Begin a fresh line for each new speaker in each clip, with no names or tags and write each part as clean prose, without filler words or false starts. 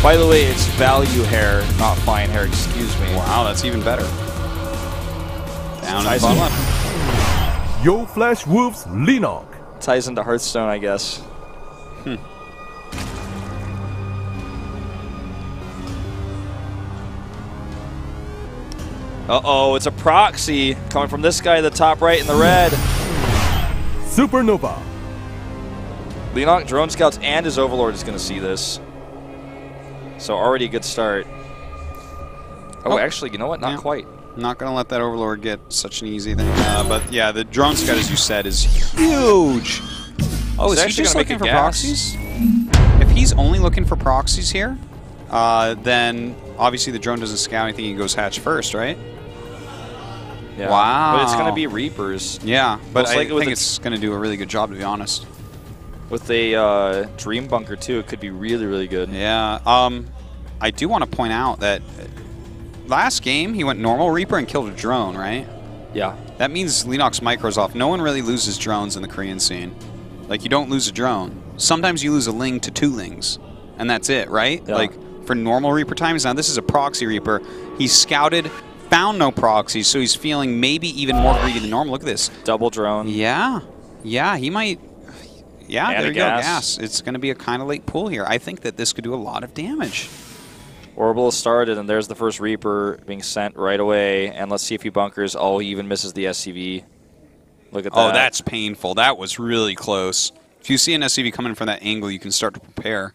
By the way, it's value hair, not fine hair, excuse me.
Wow, that's even better. Down and bottom left.
Yo Flash Wolves Leenock.
Ties into Hearthstone, I guess. Uh-oh, it's a proxy coming from this guy at the top right in the red.
SuperNova.
Leenock, Drone Scouts, and his Overlord is going to see this. So already a good start. Oh, actually, you know what? Not quite.
Not going to let that Overlord get such an easy thing. But yeah, the Drone Scout, as you said, is huge. Oh, is he just looking for proxies? If he's only looking for proxies here, then obviously the drone doesn't scout anything. He goes hatch first, right?
Yeah.
Wow.
But it's going to be Reapers.
Yeah, but I think it's going to do a really good job, to be honest.
With a Dream Bunker, too, it could be really, really good.
Yeah. I do want to point out that last game, he went normal Reaper and killed a drone, right?
Yeah.
That means Leenock's micro's off. No one really loses drones in the Korean scene. Like, you don't lose a drone. Sometimes you lose a Ling to 2 Lings, and that's it, right?
Yeah.
Like, for normal Reaper times, now this is a proxy Reaper. He's scouted, found no proxies, so he's feeling maybe even more greedy than normal. Look at this.
Double drone.
Yeah. Yeah, he might... Yeah,
and
there you go, gas. It's going to be a kind of late pull here. I think that this could do a lot of damage.
Orbital started, and there's the first Reaper being sent right away. And let's see if he bunkers. Oh, he even misses the SCV. Look at that.
Oh, that's painful. That was really close. If you see an SCV coming from that angle, you can start to prepare.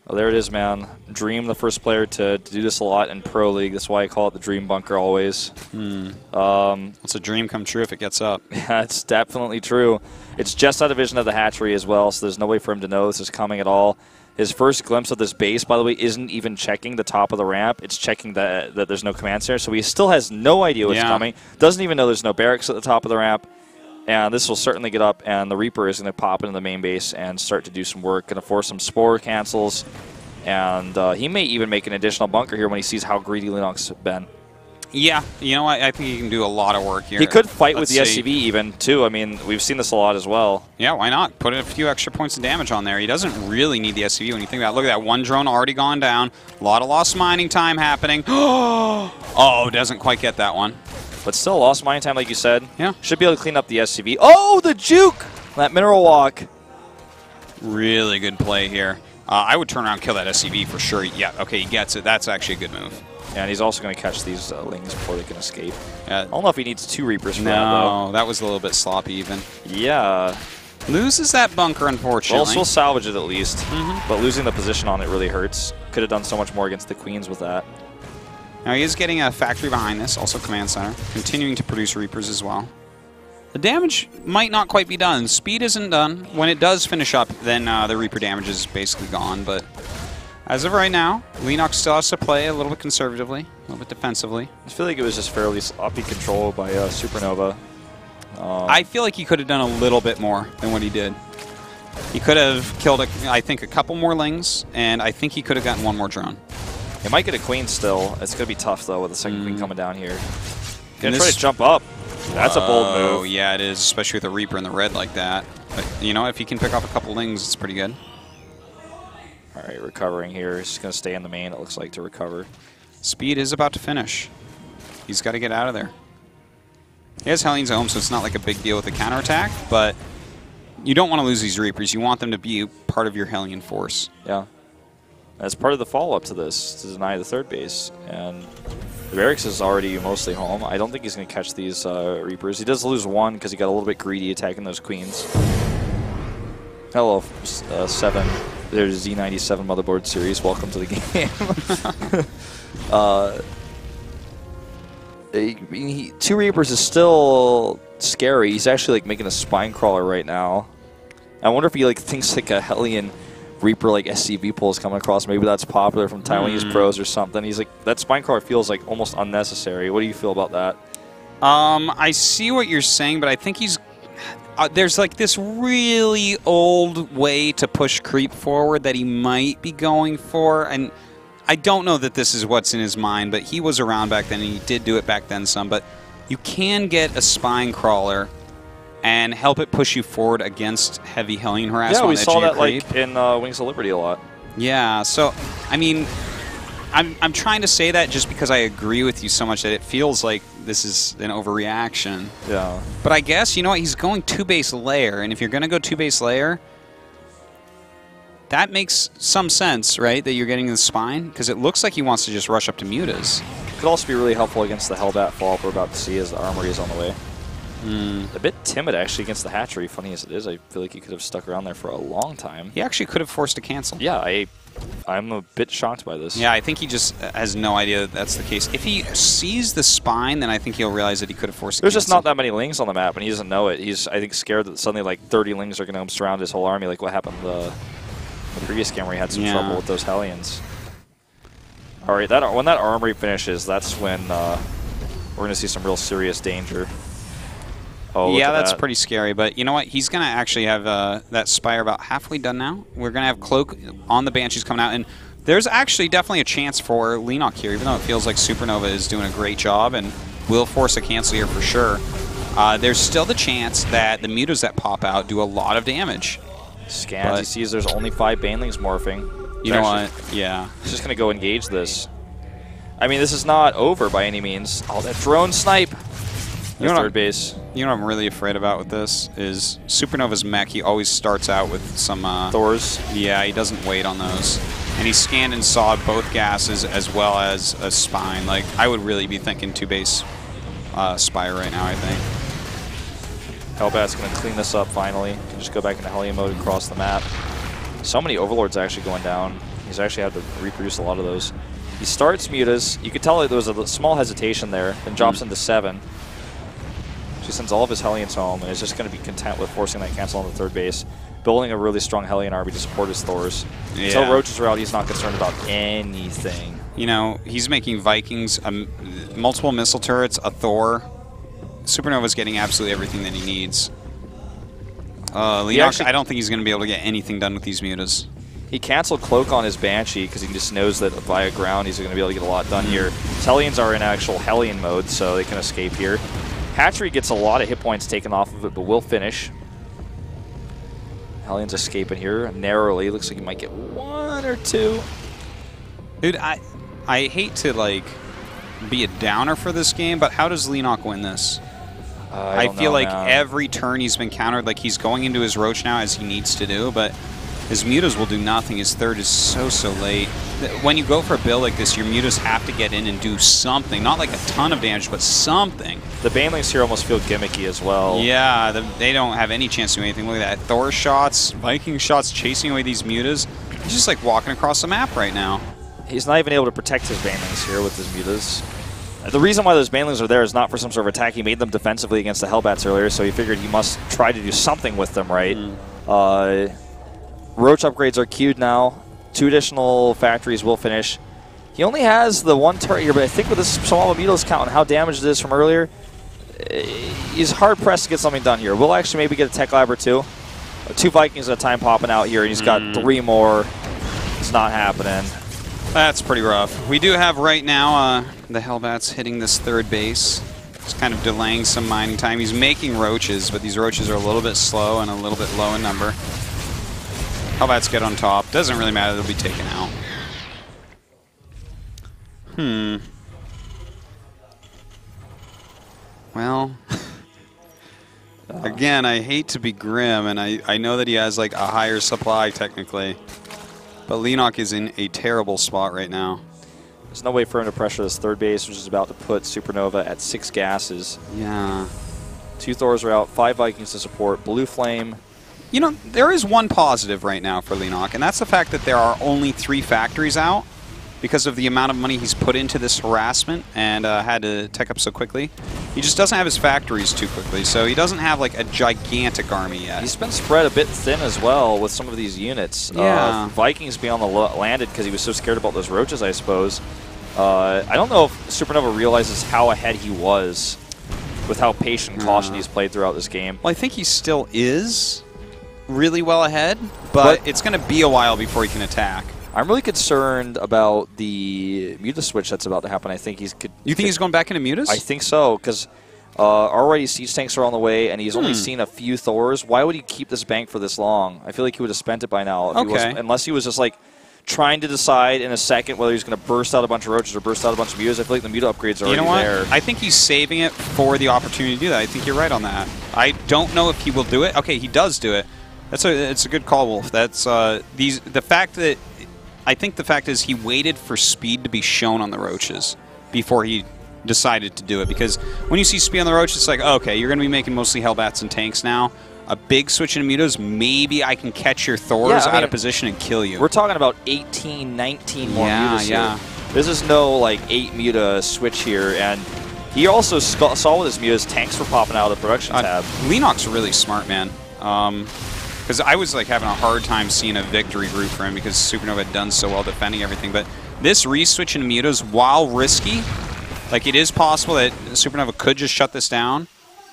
Oh, there it is, man. Dream, the first player to do this a lot in Pro League. That's why I call it the Dream Bunker always.
It's a dream come true if it gets up.
Yeah, it's definitely true. It's just out of vision of the hatchery as well, so there's no way for him to know this is coming at all. His first glimpse of this base, by the way, isn't even checking the top of the ramp. It's checking that there's no command center, so he still has no idea what's coming. Doesn't even know there's no barracks at the top of the ramp. And this will certainly get up, and the Reaper is going to pop into the main base and start to do some work. Going to force some Spore cancels, and he may even make an additional bunker here when he sees how greedy Leenock's been.
Yeah, you know what? I think he can do a lot of work here.
He could fight with the SCV even, too. I mean, we've seen this a lot as well.
Yeah, why not? Put a few extra points of damage on there. He doesn't really need the SCV when you think about it. Look at that. One drone already gone down. A lot of lost mining time happening. Oh, doesn't quite get that one.
But still, lost mining time, like you said.
Yeah.
Should be able to clean up the SCV. Oh, the juke! That mineral walk.
Really good play here. I would turn around and kill that SCV for sure. Yeah, okay, he gets it. That's actually a good move.
Yeah, and he's also going to catch these Lings before they can escape.
I
don't know if he needs 2 Reapers for that,
No,
though.
that was a little bit sloppy even.
Yeah.
Loses that bunker, unfortunately.
Well, we'll salvage it at least. But losing the position on it really hurts. Could have done so much more against the Queens with that.
Now he is getting a factory behind this, also command center, continuing to produce Reapers as well. The damage might not quite be done. Speed isn't done. When it does finish up, then the Reaper damage is basically gone. But as of right now, Leenock still has to play a little bit conservatively, a little bit defensively.
I feel like it was just fairly sloppy control by SuperNova.
I feel like he could have done a little bit more than what he did. He could have killed, I think, a couple more Lings, and I think he could have gotten one more drone.
He might get a Queen still. It's going to be tough, though, with the second Queen coming down here. Going to try to jump up. That's a bold move.
Oh, yeah, it is, especially with a Reaper in the red like that. But, you know, if he can pick off a couple Lings, it's pretty good.
All right, recovering here. He's going to stay in the main, it looks like, to recover.
Speed is about to finish. He's got to get out of there. He has Hellion's home, so it's not like a big deal with the counterattack, but you don't want to lose these Reapers. You want them to be part of your Hellion force.
Yeah. As part of the follow-up to this, to deny the third base. And the barracks is already mostly home. I don't think he's going to catch these Reapers. He does lose one because he got a little bit greedy attacking those Queens. Hello, 7. There's Z97 motherboard series. Welcome to the game. 2 Reapers is still scary. He's actually like making a spine crawler right now. I wonder if he like thinks like a Hellion Reaper like SCV pull is coming across. Maybe that's popular from Taiwanese pros or something. He's like, that spine crawler feels like almost unnecessary. What do you feel about that?
I see what you're saying, but I think he's there's like this really old way to push creep forward that he might be going for, and I don't know that this is what's in his mind, but he was around back then and he did do it back then some, but you can get a spine crawler and help it push you forward against heavy Hellion harassment.
Yeah, we saw that like in Wings of Liberty a lot.
Yeah, so I mean, I'm trying to say that just because I agree with you so much that it feels like this is an overreaction.
Yeah.
But I guess, you know what, he's going 2-base layer, and if you're going to go 2-base layer, that makes some sense, right, that you're getting the spine? Because it looks like he wants to just rush up to mutas.
Could also be really helpful against the Hellbat fall we're about to see as the armory is on the way. A bit timid, actually, against the hatchery. Funny as it is, I feel like he could have stuck around there for a long time.
He actually could have forced a cancel.
Yeah, I'm a bit shocked by this.
Yeah, I think he just has no idea that that's the case. If he sees the spine, then I think he'll realize that he could have forced a
There's
cancel.
just not that many lings on the map, and he doesn't know it. He's, I think, scared that suddenly like 30 lings are going to surround his whole army, like what happened the previous game where he had some trouble with those Hellions. All right, when that armory finishes, that's when we're going to see some real serious danger. Oh,
yeah, that's pretty scary. But you know what? He's going to actually have that Spire about halfway done now. We're going to have Cloak on the Banshees coming out. And there's actually definitely a chance for Leenock here, even though it feels like SuperNova is doing a great job and will force a cancel here for sure. There's still the chance that the mutas that pop out do a lot of damage.
Scans, he sees there's only 5 Banelings morphing.
You know what? Yeah.
He's just going to go engage this. I mean, this is not over by any means. Oh, that drone snipe.
You know
third base.
You know what I'm really afraid about with this is SuperNova's mech, he always starts out with some...
Thors.
Yeah, he doesn't wait on those. And he scanned and saw both gases as well as a spine. Like, I would really be thinking 2-base Spire right now, I think.
Hellbat's going to clean this up finally. Can just go back into Hellion mode across the map. So many Overlords actually going down. He's actually had to reproduce a lot of those. He starts mutas. You could tell there was a small hesitation there, then drops into 7. She sends all of his Hellions home and is just going to be content with forcing that cancel on the third base, building a really strong Hellion army to support his Thors.
Yeah.
Until Roaches are out, he's not concerned about anything.
You know, he's making Vikings, multiple missile turrets, a Thor. SuperNova's getting absolutely everything that he needs. Leenock, I don't think he's going to be able to get anything done with these mutas.
He canceled Cloak on his Banshee because he just knows that via ground he's going to be able to get a lot done here. His Hellions are in actual Hellion mode, so they can escape here. Hatchery gets a lot of hit points taken off of it, but will finish. Hellions escaping here narrowly. Looks like he might get 1 or 2.
Dude, I hate to, like, be a downer for this game, but how does Leenock win this? I feel like every turn he's been countered, like he's going into his Roach now as he needs to do, but his mutas will do nothing. His third is so late. When you go for a build like this, your mutas have to get in and do something. Not like a ton of damage, but something.
The Banelings here almost feel gimmicky as well.
Yeah, they don't have any chance to do anything. Look at that. Thor shots, Viking shots, chasing away these mutas. He's just like walking across the map right now.
He's not even able to protect his Banelings here with his mutas. The reason why those Banelings are there is not for some sort of attack. He made them defensively against the Hellbats earlier, so he figured he must try to do something with them, right? Roach upgrades are queued now. 2 additional factories will finish. He only has the 1 turret here, but I think with this small Mutals count and how damaged it is from earlier, he's hard-pressed to get something done here. We'll actually maybe get a Tech Lab or 2. 2 Vikings at a time popping out here, and he's got 3 more. It's not happening.
That's pretty rough. We do have right now the Hellbats hitting this third base. It's kind of delaying some mining time. He's making Roaches, but these Roaches are a little bit slow and a little bit low in number. Hellbats get on top. Doesn't really matter. They'll be taken out. Well, again, I hate to be grim, and I know that he has like a higher supply technically, but Leenock is in a terrible spot right now.
There's no way for him to pressure this third base, which is about to put SuperNova at 6 gases.
Yeah.
2 Thors are out, 5 Vikings to support, Blue Flame.
You know, there is one positive right now for Leenock, and that's the fact that there are only 3 factories out because of the amount of money he's put into this harassment and had to tech up so quickly. He just doesn't have his factories too quickly, so he doesn't have like a gigantic army yet.
He's been spread a bit thin as well with some of these units.
Yeah.
Vikings being on the landed because he was so scared about those Roaches, I suppose. I don't know if SuperNova realizes how ahead he was with how patient and caution he's played throughout this game.
Well, I think he still is really well ahead, but it's going to be a while before he can attack.
I'm really concerned about the Muta switch that's about to happen. I think he's...
You think he's going back into Mutas?
I think so, because already siege tanks are on the way, and he's only seen a few Thors. Why would he keep this bank for this long? I feel like he would have spent it by now if he was, unless he was just like trying to decide in a second whether he's going to burst out a bunch of roaches or burst out a bunch of mutas. I feel like the muta upgrades are already there.
I think he's saving it for the opportunity to do that. I think you're right on that. I don't know if he will do it. Okay, he does do it. It's a good call, Wolf. That's I think the fact is he waited for speed to be shown on the roaches before he decided to do it. Because when you see speed on the roaches, it's like, okay, you're going to be making mostly Hellbats and tanks now. A big switch into mutas, maybe I can catch your Thors out of position and kill you.
We're talking about 18, 19 more mutas here. This is no, like, 8 muta switch here, and he also saw with his mutas tanks were popping out of the production tab.
Leenock's really smart, man. Because I was, like, having a hard time seeing a victory route for him because SuperNova had done so well defending everything. But this re-switch into mutas, while risky, like, it is possible that SuperNova could just shut this down.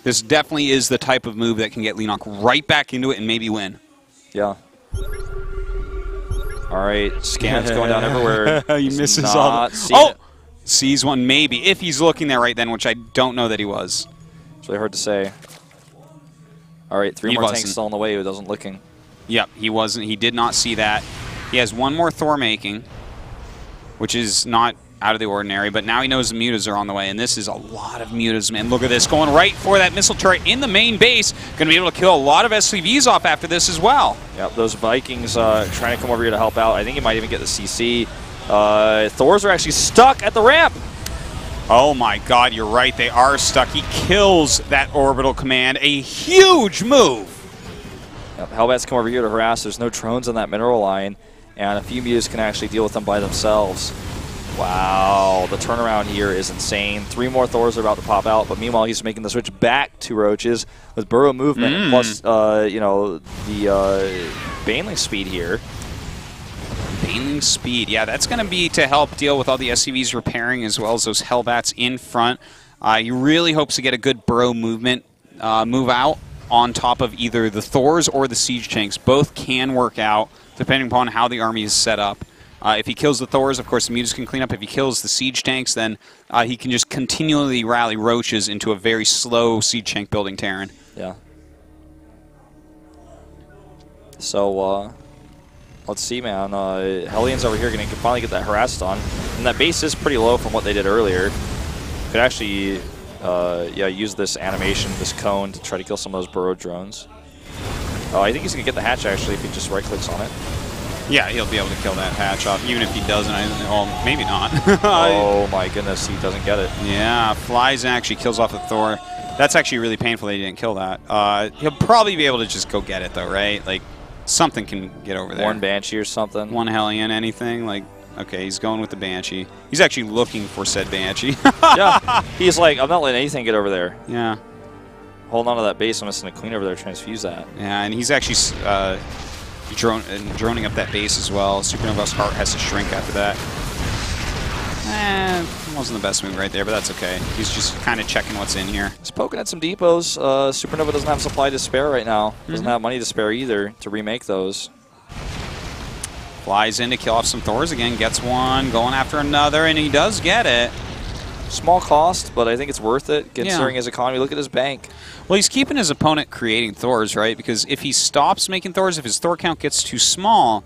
This definitely is the type of move that can get Leenock right back into it and maybe win.
Yeah. All right, scans going down everywhere.
He misses all. Oh! Sees one maybe, if he's looking there right then, which I don't know that he was.
It's really hard to say. All right, 3 more tanks still on the way. He wasn't looking.
Yep, he wasn't. He did not see that. He has 1 more Thor making, which is not out of the ordinary, but now he knows the mutas are on the way, and this is a lot of mutas, man. Look at this, going right for that missile turret in the main base. Going to be able to kill a lot of SCVs off after this as well.
Yep, those Vikings trying to come over here to help out. I think he might even get the CC. Thors are actually stuck at the ramp.
Oh my god, you're right, they are stuck. He kills that orbital command. A huge move.
Yep, Hellbats come over here to harass. There's no drones on that mineral line, and a few mutas can actually deal with them by themselves. Wow, the turnaround here is insane. 3 more Thors are about to pop out, but meanwhile he's making the switch back to roaches with burrow movement plus, you know, the Baneling speed here.
Baneling speed, yeah, that's going to be to help deal with all the SCVs repairing as well as those Hellbats in front. He really hopes to get a good burrow movement move out on top of either the Thors or the siege tanks. Both can work out depending upon how the army is set up. If he kills the Thors, of course, the mutas can clean up. If he kills the siege tanks, then he can just continually rally roaches into a very slow siege tank building Terran.
Yeah. So, let's see, man. Hellions over here going to finally get that harassed on. And that base is pretty low from what they did earlier. Could actually, yeah, use this animation, this cone, to try to kill some of those burrow drones. Oh, I think he's going to get the hatch, actually, if he just right-clicks on it.
Yeah, he'll be able to kill that hatch off, even if he doesn't. Well, maybe not.
Oh my goodness, he doesn't get it.
Yeah, flies and actually kills off a Thor. That's actually really painful that he didn't kill that. He'll probably be able to just go get it, though, right? Like, something can get over there.
One Banshee or something.
One Hellion, anything. Like, okay, he's going with the Banshee. He's actually looking for said Banshee.
Yeah, he's like, I'm not letting anything get over there.
Yeah.
Holding on to that base, I'm just going to queen over there, transfuse that.
Yeah, and he's actually droning up that base as well. SuperNova's heart has to shrink after that. Wasn't the best move right there, but that's okay. He's just kind of checking what's in here.
He's poking at some depots. SuperNova doesn't have supply to spare right now. Doesn't have money to spare either to remake those.
Flies in to kill off some Thors again, gets one, going after another, and he does get it.
Small cost, but I think it's worth it considering his economy. Look at his bank.
Well, he's keeping his opponent creating Thors, right? Because if he stops making Thors, if his Thor count gets too small,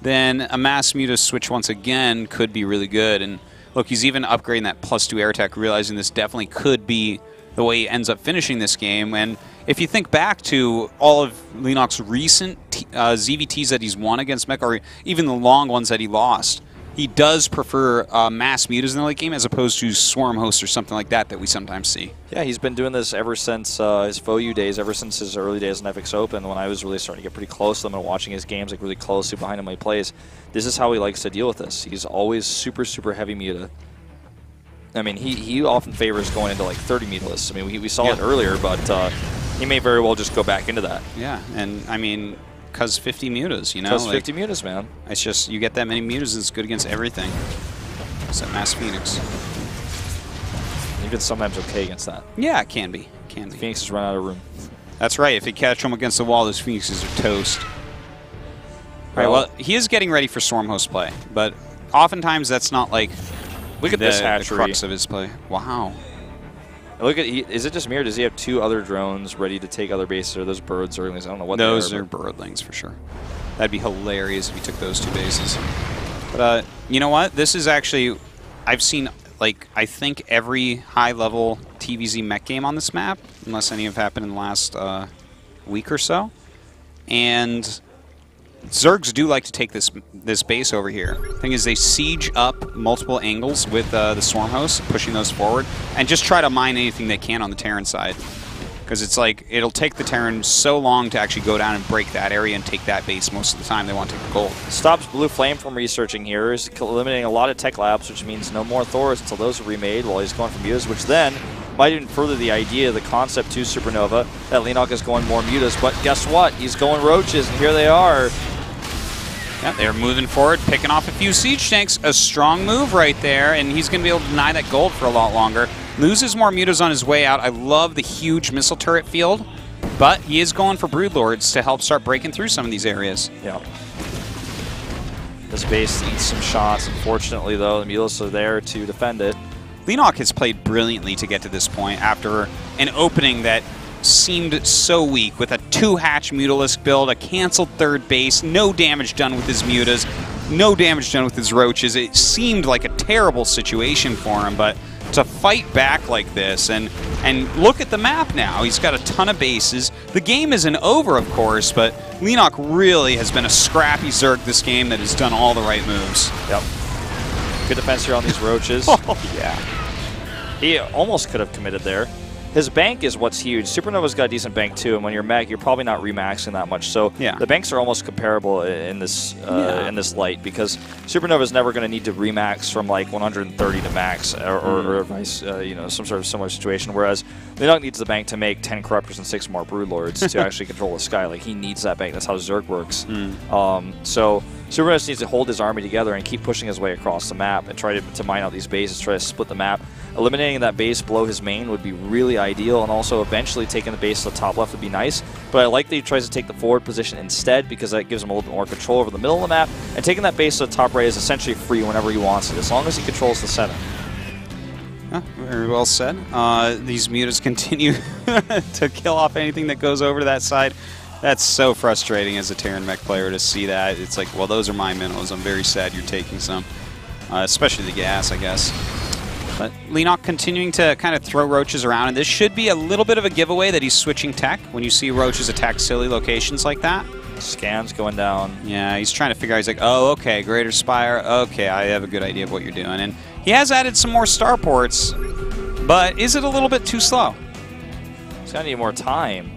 then a mass muta switch once again could be really good. And look, he's even upgrading that +2 air tech, realizing this definitely could be the way he ends up finishing this game. And if you think back to all of Leenock's recent ZVTs that he's won against Mech, or even the long ones that he lost, he does prefer mass mutas in the late game as opposed to swarm hosts or something like that we sometimes see.
Yeah, he's been doing this ever since his FOU days, ever since his early days in FX Open, when I was really starting to get pretty close to him and watching his games like really closely behind him when he plays. This is how he likes to deal with this. He's always super, super heavy muta. I mean, he often favors going into like 30 mutas. I mean, we saw it earlier, but he may very well just go back into that.
Yeah, and I mean, because 50 mutas, you know?
Because 50 mutas, man.
It's just, you get that many mutas, it's good against everything. Except Mass Phoenix.
Even sometimes okay against that.
Yeah, it can be. Can be.
Phoenixes run out of room.
That's right. If you catch them against the wall, those Phoenixes are toast. All right, well, he is getting ready for Swarm Host play, but oftentimes that's not like
Look at this hatchery.
The crux of his play. Wow.
Look at, is it just me or does he have 2 other drones ready to take other bases, or those birds or I don't know what
those
they are.
Those are birdlings for sure. That'd be hilarious if he took those 2 bases. But you know what? This is actually, I've seen, like, I think every high-level TVZ mech game on this map, unless any have happened in the last week or so. And Zergs do like to take this base over here. The thing is, they siege up multiple angles with the Swarm hosts, pushing those forward, and just try to mine anything they can on the Terran side. Because it's like, it'll take the Terran so long to actually go down and break that area and take that base most of the time. They want to take the gold.
Stops Blue Flame from researching here. He's eliminating a lot of tech labs, which means no more Thors until those are remade while he's going for mutas, which then might even further the idea, the concept to SuperNova, that Leenock is going more mutas. But guess what? He's going roaches, and here they are.
Yeah, they're moving forward, picking off a few siege tanks. A strong move right there, and he's going to be able to deny that gold for a lot longer. Loses more mutas on his way out. I love the huge missile turret field, but he is going for Broodlords to help start breaking through some of these areas.
Yeah. This base needs some shots. Unfortunately, though, the mutas are there to defend it.
Leenock has played brilliantly to get to this point after an opening that seemed so weak with a 2-hatch Mutalisk build, a canceled third base, no damage done with his mutas, no damage done with his roaches. It seemed like a terrible situation for him, but to fight back like this and look at the map now. He's got a ton of bases. The game isn't over, of course, but Leenock really has been a scrappy Zerg this game that has done all the right moves.
Yep. Good defense here on these roaches.
Oh, yeah.
He almost could have committed there. His bank is what's huge. SuperNova's got a decent bank too, and when you're mech, you're probably not remaxing that much. So
yeah,
the banks are almost comparable in this light, because SuperNova's never going to need to remax from like 130 to max, or vice, you know, some sort of similar situation. Whereas Leenock needs the bank to make 10 Corruptors and 6 more Broodlords to actually control the sky. Like, he needs that bank. That's how Zerg works. So SuperNova needs to hold his army together and keep pushing his way across the map and try to mine out these bases, try to split the map. Eliminating that base below his main would be really ideal, and also eventually taking the base to the top left would be nice. But I like that he tries to take the forward position instead, because that gives him a little bit more control over the middle of the map, and taking that base to the top right is essentially free whenever he wants it, as long as he controls the center.
Very well said. These mutas continue to kill off anything that goes over to that side. That's so frustrating as a Terran mech player to see that. It's like, well, those are my minerals. I'm very sad you're taking some, especially the gas, I guess. But Leenock continuing to kind of throw roaches around, and this should be a little bit of a giveaway that he's switching tech when you see roaches attack silly locations like that.
Scans going down.
Yeah, he's trying to figure out, he's like, oh, okay, Greater Spire, okay, I have a good idea of what you're doing. And he has added some more starports, but is it a little bit too slow?
He's going to need more time.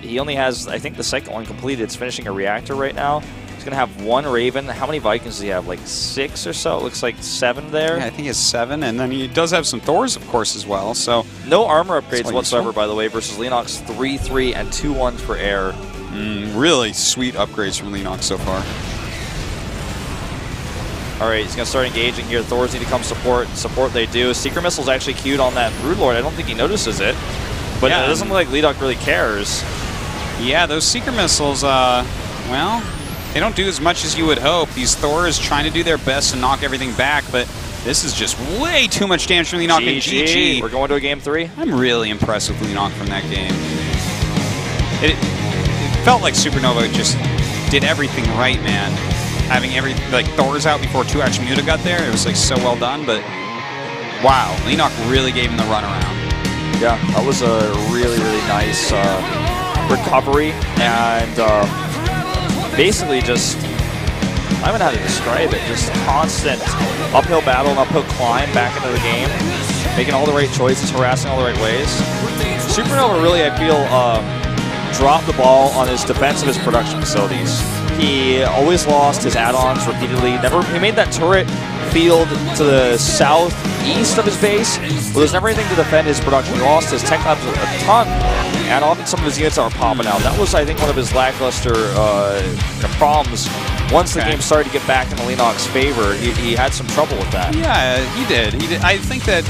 He only has, I think, the second one completed. It's finishing a reactor right now. He's going to have 1 Raven. How many Vikings does he have? Like 6 or so? It looks like 7 there.
Yeah, I think he has 7, and then he does have some Thors, of course, as well. So
no armor upgrades whatsoever, by the way, versus Leenock's 3-3 and 2-1 for air.
Really sweet upgrades from Leenock so far.
All right, he's going to start engaging here. Thors need to come support. Support they do. Secret Missile's actually queued on that Broodlord. I don't think he notices it. But yeah, it doesn't look like Leenock really cares.
Yeah, those Secret Missiles, well, they don't do as much as you would hope. These Thors trying to do their best to knock everything back, but this is just way too much damage from Leenock, and GG.
We're going to a game 3.
I'm really impressed with Leenock from that game. It felt like SuperNova just did everything right, man. Having like Thors out before 2-hatch Muta got there, it was like so well done, but wow, Leenock really gave him the runaround.
Yeah, that was a really, really nice recovery, and basically just, I don't know how to describe it, just constant uphill battle and uphill climb back into the game, making all the right choices, harassing all the right ways. SuperNova really, I feel, dropped the ball on his defense of his production facilities. He always lost his add-ons repeatedly. He made that turret field to the southeast of his base, but there's never anything to defend his production. He lost his tech labs a ton, and often some of his units aren't popping out. That was, I think, one of his lackluster problems. Once the game started to get back into Leenock's favor, he had some trouble with that.
Yeah, he did. I think that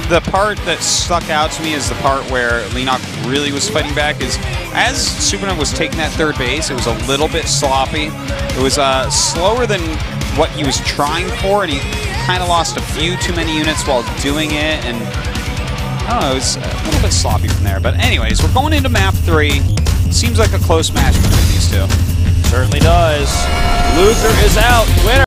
the part that stuck out to me is the part where Leenock really was fighting back is, as SuperNova was taking that third base, it was a little bit sloppy. It was slower than what he was trying for, and he kind of lost a few too many units while doing it, and I don't know, it was a little bit sloppy from there. But anyways, we're going into map 3. Seems like a close match between these two.
Certainly does. Loser is out. Winner.